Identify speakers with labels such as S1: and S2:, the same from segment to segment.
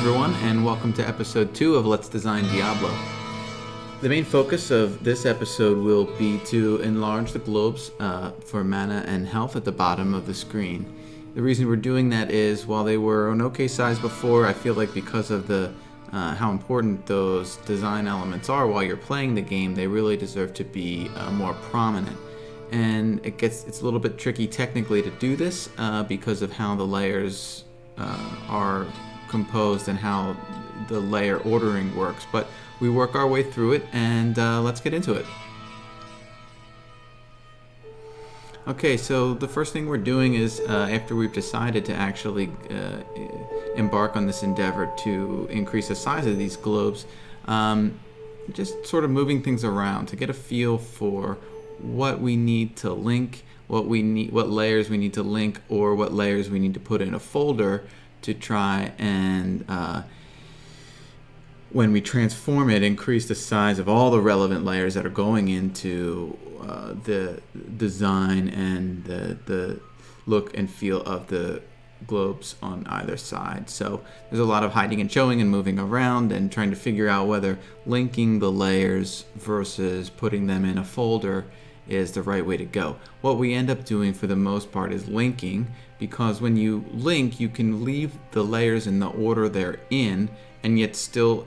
S1: everyone, and welcome to episode 2 of Let's Design Diablo. The main focus of this episode will be to enlarge the globes for mana and health at the bottom of the screen. The reason we're doing that is, while they were an okay size before, I feel like because of the how important those design elements are while you're playing the game, they really deserve to be more prominent. And it's a little bit tricky technically to do this because of how the layers are composed and how the layer ordering works, but we work our way through it, and let's get into it. Okay, so the first thing we're doing is, after we've decided to actually embark on this endeavor to increase the size of these globes, just sort of moving things around to get a feel for what we need to link, what layers we need to link, or what layers we need to put in a folder to try and, when we transform it, increase the size of all the relevant layers that are going into the design and the look and feel of the globes on either side. So there's a lot of hiding and showing and moving around and trying to figure out whether linking the layers versus putting them in a folder is the right way to go. What we end up doing for the most part is linking, because when you link, you can leave the layers in the order they're in and yet still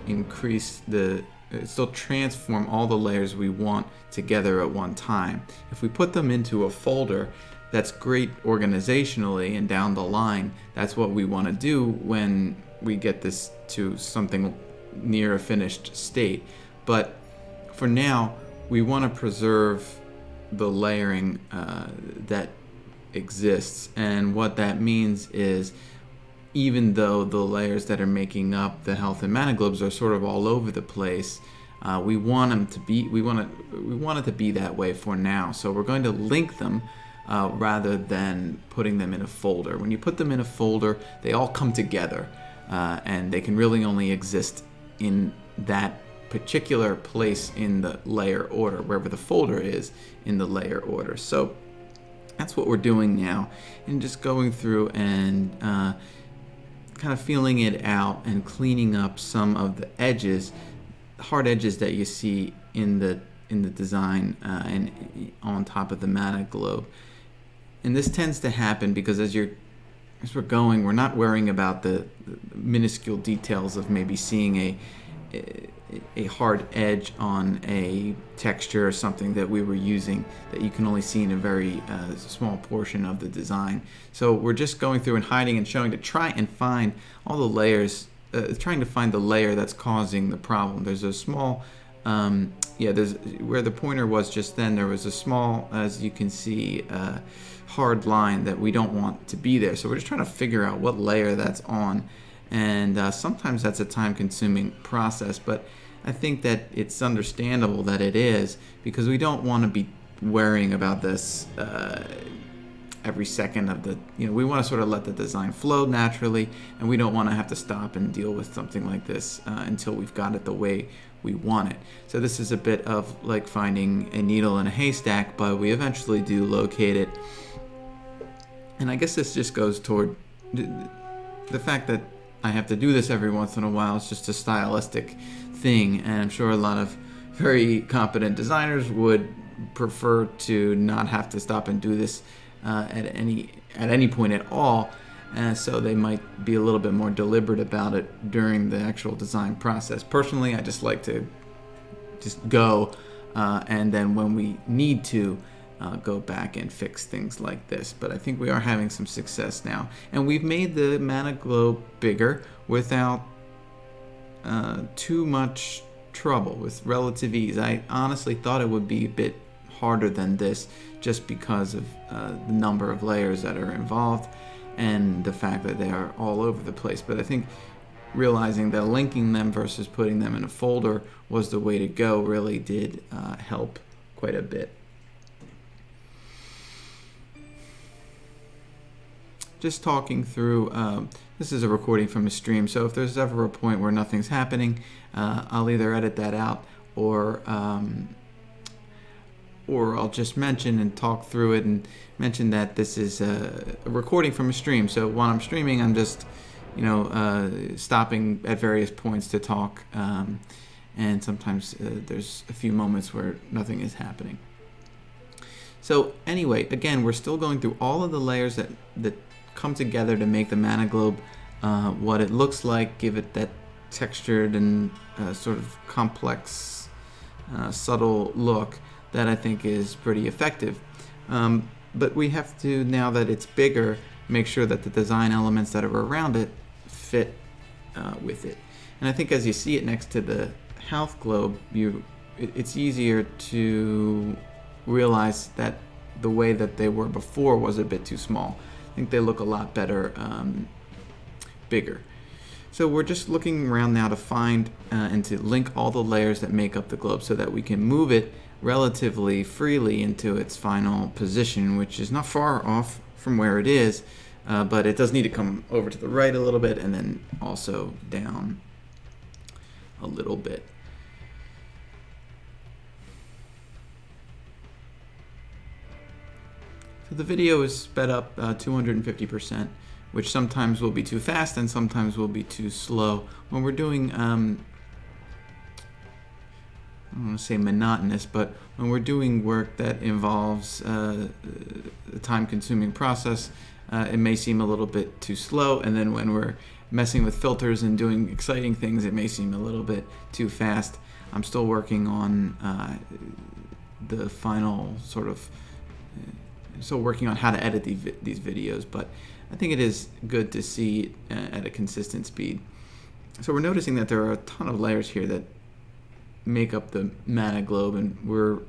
S1: still transform all the layers we want together at one time. If we put them into a folder, that's great organizationally, and down the line, that's what we want to do when we get this to something near a finished state. But for now, we want to preserve the layering that exists, and what that means is, even though the layers that are making up the health and mana globes are sort of all over the place, we want it to be that way for now. So we're going to link them rather than putting them in a folder. When you put them in a folder, they all come together, and they can really only exist in that particular place in the layer order, wherever the folder is in the layer order. So that's what we're doing now, and just going through and kind of feeling it out and cleaning up some of the edges, hard edges that you see in the design and on top of the mana globe. And this tends to happen because as we're going, we're not worrying about the minuscule details of maybe seeing a hard edge on a texture or something that we were using that you can only see in a very small portion of the design. So we're just going through and hiding and showing to try and find all the layers, trying to find the layer that's causing the problem. There's a small, there's where the pointer was just then, there was a small, as you can see, hard line that we don't want to be there. So we're just trying to figure out what layer that's on. And sometimes that's a time-consuming process, but I think that it's understandable that it is, because we don't want to be worrying about this every second of the, we want to sort of let the design flow naturally, and we don't want to have to stop and deal with something like this until we've got it the way we want it. So this is a bit of like finding a needle in a haystack, but we eventually do locate it. And I guess this just goes toward the fact that I have to do this every once in a while. It's just a stylistic thing, and I'm sure a lot of very competent designers would prefer to not have to stop and do this at any point at all, so they might be a little bit more deliberate about it during the actual design process. Personally, I just like to just go, and then when we need to, go back and fix things like this. But I think we are having some success now, and we've made the mana globe bigger without too much trouble, with relative ease. I honestly thought it would be a bit harder than this, just because of the number of layers that are involved and the fact that they are all over the place. But I think realizing that linking them versus putting them in a folder was the way to go really did help quite a bit. Just talking through, this is a recording from a stream, so if there's ever a point where nothing's happening, I'll either edit that out or I'll just mention and talk through it and mention that this is a recording from a stream. So while I'm streaming, I'm just stopping at various points to talk, and sometimes there's a few moments where nothing is happening. So anyway, again, we're still going through all of the layers that come together to make the mana globe what it looks like, give it that textured and sort of complex, subtle look that I think is pretty effective. But we have to, now that it's bigger, make sure that the design elements that are around it fit with it. And I think as you see it next to the health globe, it's easier to realize that the way that they were before was a bit too small. I think they look a lot better bigger. So we're just looking around now to find and to link all the layers that make up the globe so that we can move it relatively freely into its final position, which is not far off from where it is, but it does need to come over to the right a little bit and then also down a little bit. So the video is sped up 250%, which sometimes will be too fast and sometimes will be too slow. When we're doing, I don't want to say monotonous, but when we're doing work that involves a time-consuming process, it may seem a little bit too slow, and then when we're messing with filters and doing exciting things, it may seem a little bit too fast. I'm still working on the final sort of, still working on how to edit these videos, but I think it is good to see it at a consistent speed. So we're noticing that there are a ton of layers here that make up the mana globe, and we're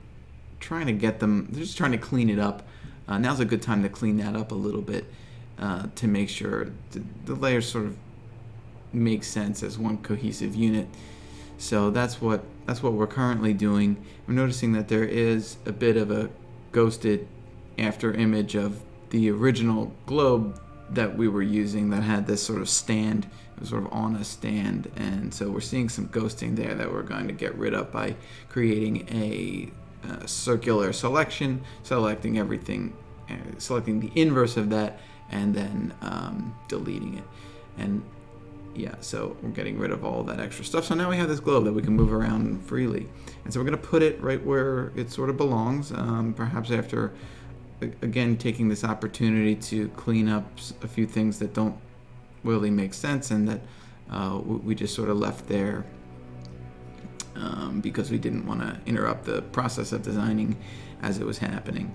S1: trying to get them, just trying to clean it up. Now's a good time to clean that up a little bit to make sure the layers sort of make sense as one cohesive unit. So that's what we're currently doing. We're noticing that there is a bit of a ghosted after image of the original globe that we were using that had this sort of stand. It was sort of on a stand, and so we're seeing some ghosting there that we're going to get rid of by creating a circular selection, selecting everything, selecting the inverse of that, and then deleting it. And yeah, so we're getting rid of all that extra stuff. So now we have this globe that we can move around freely. And so we're going to put it right where it sort of belongs, perhaps after, again, taking this opportunity to clean up a few things that don't really make sense and that we just sort of left there because we didn't want to interrupt the process of designing as it was happening.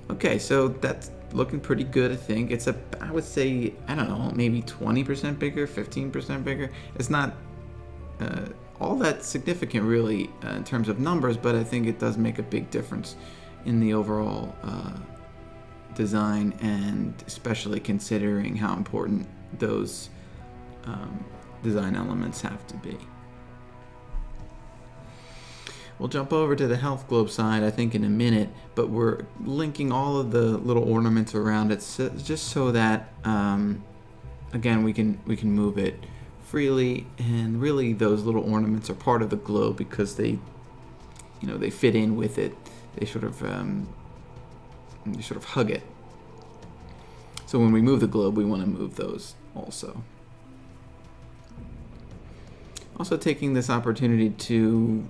S1: Okay, so that's looking pretty good, I think. It's I would say, I don't know, maybe 20% bigger, 15% bigger. It's not all that significant really in terms of numbers, but I think it does make a big difference in the overall design, and especially considering how important those design elements have to be. We'll jump over to the health globe side, I think, in a minute, but we're linking all of the little ornaments around it just so that, again, we can move it freely, and really those little ornaments are part of the globe because they fit in with it. They sort of hug it. So when we move the globe, we want to move those also. Also taking this opportunity to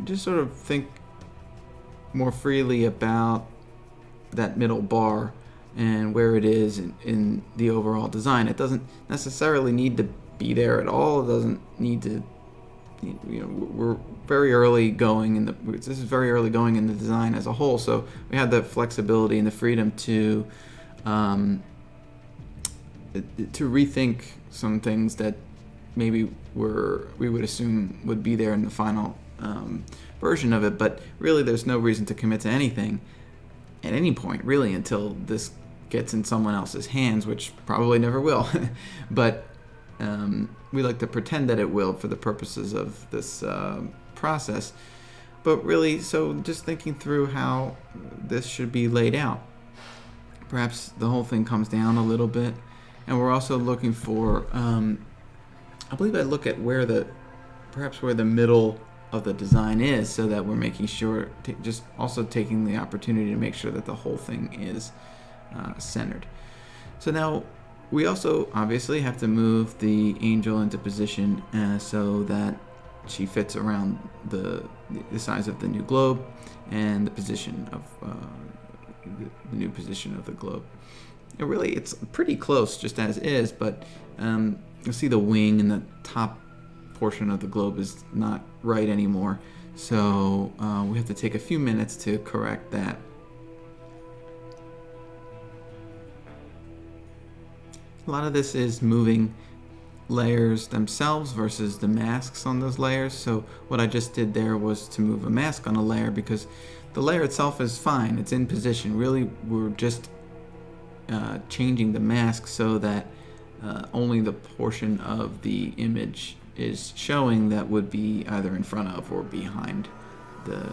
S1: just sort of think more freely about that middle bar and where it is in the overall design. It doesn't necessarily need to be there at all. It doesn't need to, we're very early going this is very early going in the design as a whole, so we have the flexibility and the freedom to rethink some things that maybe we would assume would be there in the final version of it, but really there's no reason to commit to anything at any point really until this gets in someone else's hands, which probably never will. But we like to pretend that it will for the purposes of this process. But really, so just thinking through how this should be laid out. Perhaps the whole thing comes down a little bit, and we're also looking for, I believe I look at where the middle of the design is, so that we're making sure, just also taking the opportunity to make sure that the whole thing is centered. So now we also obviously have to move the angel into position so that she fits around the size of the new globe and the position of the new position of the globe. And really, it's pretty close just as is, but you'll see the wing in the top portion of the globe is not right anymore. So we have to take a few minutes to correct that. A lot of this is moving layers themselves versus the masks on those layers. So what I just did there was to move a mask on a layer because the layer itself is fine. It's in position. Really, we're just changing the mask so that only the portion of the image is showing that would be either in front of or behind the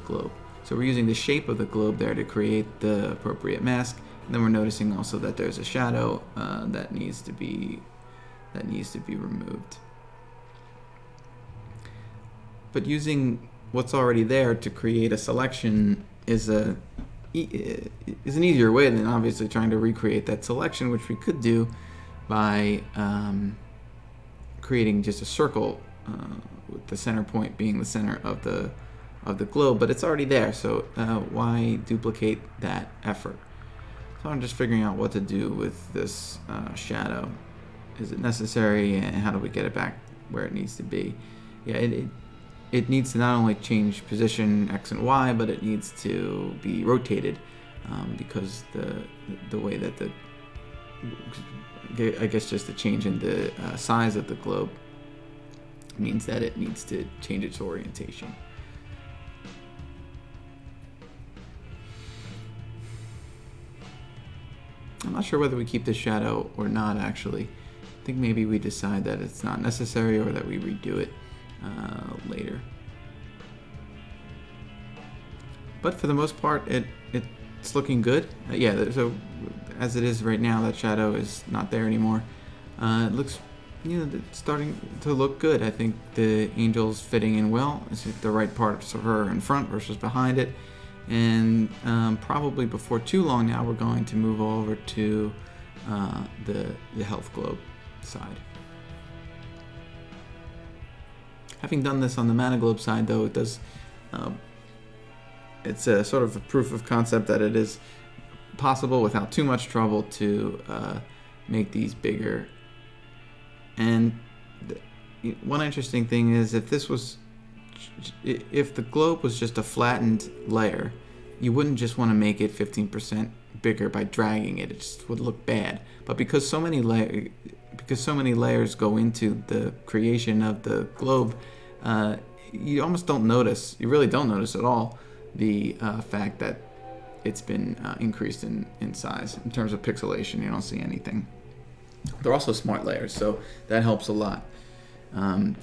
S1: globe. So we're using the shape of the globe there to create the appropriate mask. And then we're noticing also that there's a shadow that needs to be removed. But using what's already there to create a selection is an easier way than obviously trying to recreate that selection, which we could do by creating just a circle with the center point being the center of the globe. But it's already there, so why duplicate that effort? So I'm just figuring out what to do with this shadow. Is it necessary, and how do we get it back where it needs to be? Yeah, it needs to not only change position X and Y, but it needs to be rotated because the way that I guess just the change in the size of the globe means that it needs to change its orientation. I'm not sure whether we keep the shadow or not, actually. I think maybe we decide that it's not necessary or that we redo it later. But for the most part, it's looking good. Yeah, so as it is right now, that shadow is not there anymore. It looks, it's starting to look good. I think the angel's fitting in well. It's the right parts of her in front versus behind it. And probably before too long now, we're going to move over to the health globe side. Having done this on the mana globe side, though, it does it's a sort of a proof of concept that it is possible without too much trouble to make these bigger. And one interesting thing is if the globe was just a flattened layer, you wouldn't just want to make it 15% bigger by dragging it. It just would look bad. But because so many layers go into the creation of the globe, you almost don't notice. You really don't notice at all the fact that it's been increased in size. In terms of pixelation, you don't see anything. They're also smart layers, so that helps a lot.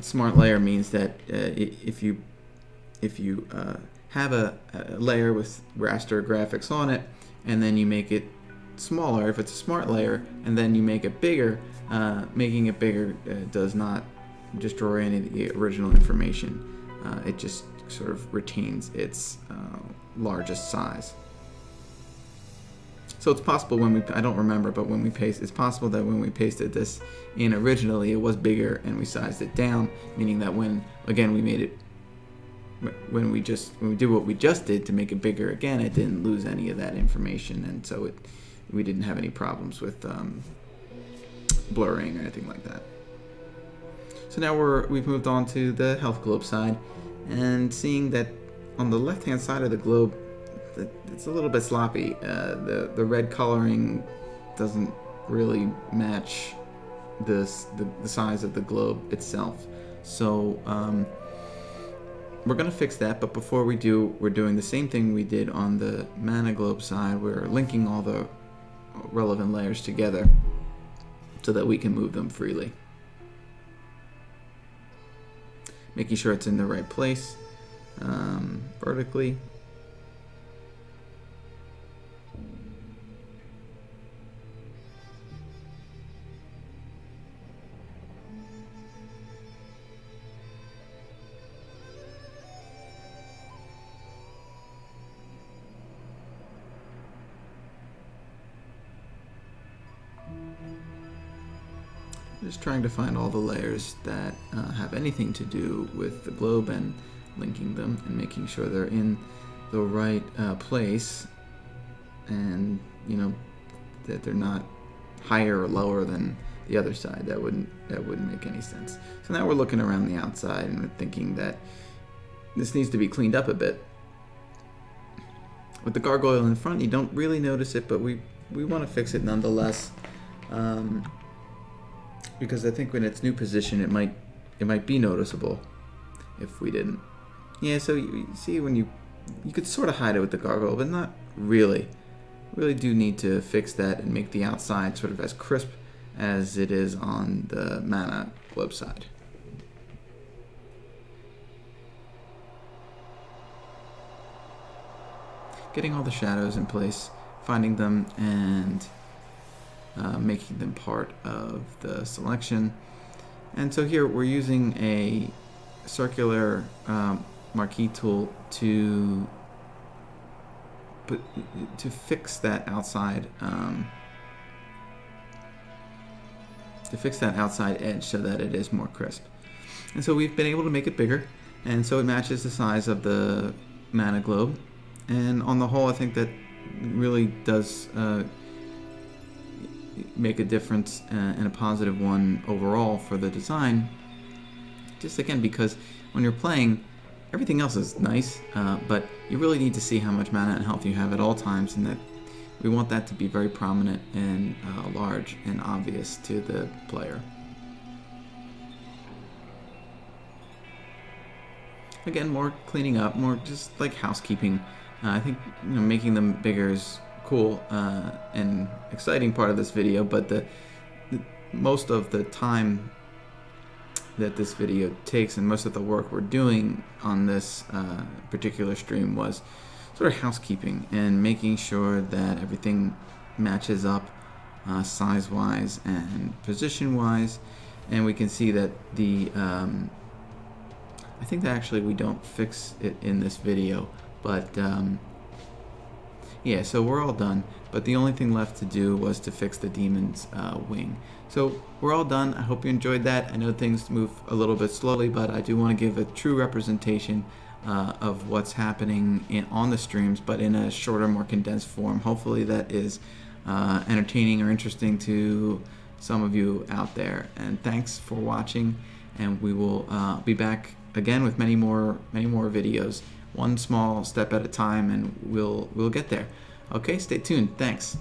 S1: Smart layer means that if you have a layer with raster graphics on it, and then you make it smaller, if it's a smart layer, and then you make it bigger, making it bigger does not destroy any of the original information. It just sort of retains its largest size. So it's possible I don't remember, but it's possible that when we pasted this in originally, it was bigger and we sized it down, meaning that when we did what we just did to make it bigger again, it didn't lose any of that information, and so we didn't have any problems with blurring or anything like that. So now we've moved on to the health globe side, and seeing that on the left-hand side of the globe, it's a little bit sloppy. The red coloring doesn't really match the size of the globe itself. So we're going to fix that, but before we do, we're doing the same thing we did on the mana globe side. We're linking all the relevant layers together so that we can move them freely. Making sure it's in the right place vertically. Just trying to find all the layers that have anything to do with the globe and linking them and making sure they're in the right place, and that they're not higher or lower than the other side. That wouldn't make any sense. So now we're looking around the outside and we're thinking that this needs to be cleaned up a bit. With the gargoyle in front, you don't really notice it, but we want to fix it nonetheless, because I think in its new position it might be noticeable if we didn't. Yeah, so you see, when you could sort of hide it with the gargoyle, but not really. Really do need to fix that and make the outside sort of as crisp as it is on the mana globe side. Getting all the shadows in place, finding them, and making them part of the selection. And so here we're using a circular marquee tool to fix that outside edge so that it is more crisp. And so we've been able to make it bigger, and so it matches the size of the mana globe. And on the whole, I think that really does make a difference, and a positive one overall for the design. Just again, because when you're playing, everything else is nice, but you really need to see how much mana and health you have at all times, and that we want that to be very prominent and large and obvious to the player. Again, more cleaning up, more just like housekeeping. I think making them bigger is cool and exciting part of this video, but the most of the time that this video takes and most of the work we're doing on this particular stream was sort of housekeeping and making sure that everything matches up size-wise and position-wise. And we can see that the I think that actually we don't fix it in this video, but yeah, so we're all done, but the only thing left to do was to fix the demon's wing. So we're all done. I hope you enjoyed that. I know things move a little bit slowly, but I do want to give a true representation of what's happening on the streams, but in a shorter, more condensed form. Hopefully that is entertaining or interesting to some of you out there. And thanks for watching, and we will be back again with many more videos, one small step at a time, and we'll get there. Okay, stay tuned. Thanks.